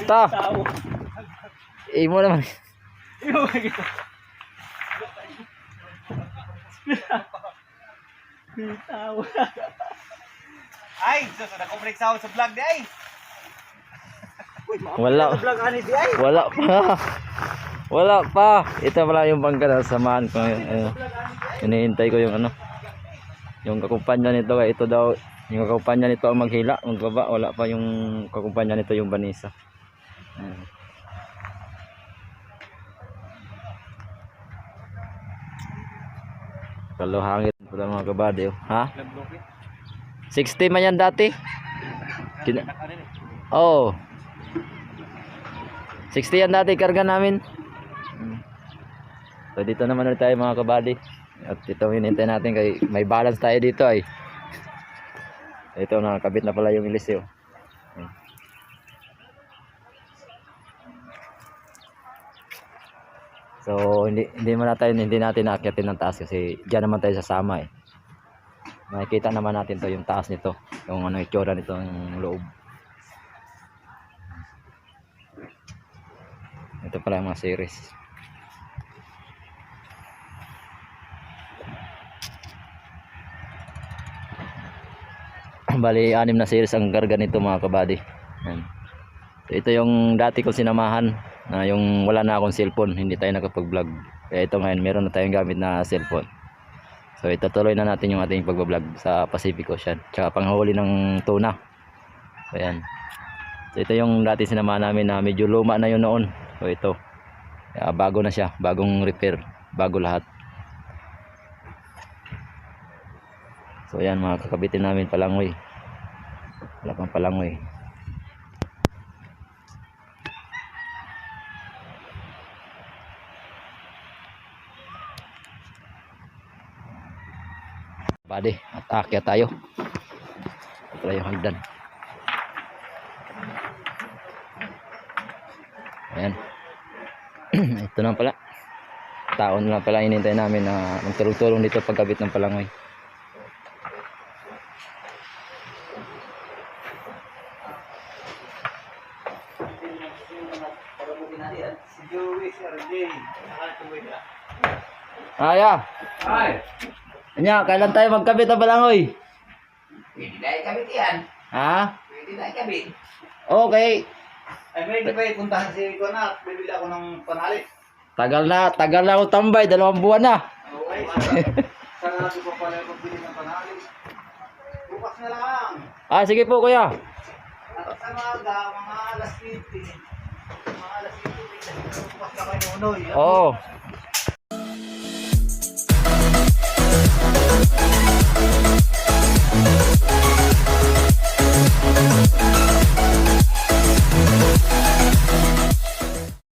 Ta. Imo naman. Bitaw. Ay, so na break sa vlog di ay. Wala. Vlog ani di ay. Wala pa. Wala pa. Ito pala yung bangka na samahan ko. Hinihintay ko yung ano. Yung kakumpanya nito kaya ito daw. Yung kakumpanya nito ang maghila. Magbaba. Wala pa yung kakumpanya nito yung Banisa. Kaluhangit po mga kabady. Ha? 60 man yan dati. Oh. 60 yan dati karga namin. So dito naman ulit tayo mga kabady. At ito hinintay natin kay may balance tayo dito ay. Ito nakakabit na pala yung ilisyo. So hindi natin naakyatin ng taas kasi diyan naman tayo sasama eh. Makikita naman natin to yung taas nito, yung ano itsura nito yung loob. Ito pala yung mga series. Bali 6 na series ang karga nito mga kabady. So, ito yung dati kong sinamahan na yung wala na akong cellphone, hindi tayo nakapag-vlog. Kaya ito ngayon meron na tayong gamit na cellphone. So itutuloy na natin yung ating pag-vlog sa Pacific Ocean. Tsaka panghuli ng tuna. So ayan. So ito yung dati sinamahan namin na medyo luma na yun noon. So ito. Bago na siya, bagong repair, bago lahat. So ayan mga kakabitin namin palangoy. Wala pang palangoy. Bade, at aakyat tayo. Ito yung hagdan. Ayan. Ito na pala. Taon na pala hinintay namin na magtulong-tulong dito pagkabit ng palangoy. Aya. Ay. Anya, kailan tayo magkabit ng palangoy? Pwede na ikabit yan. Ha? Pwede na ikabit. Okay. Ay, may ba puntahan si ko na, bibili ako ng panali. Tagal na ako tambay, 2 buwan na. Okay. Sana natin pa pala yung pagbili ng panali. Bukas na lang. Ah, sige po kuya. At sa mga alas 20. Mga alas 20. Bukas na kayo unoy. Oo.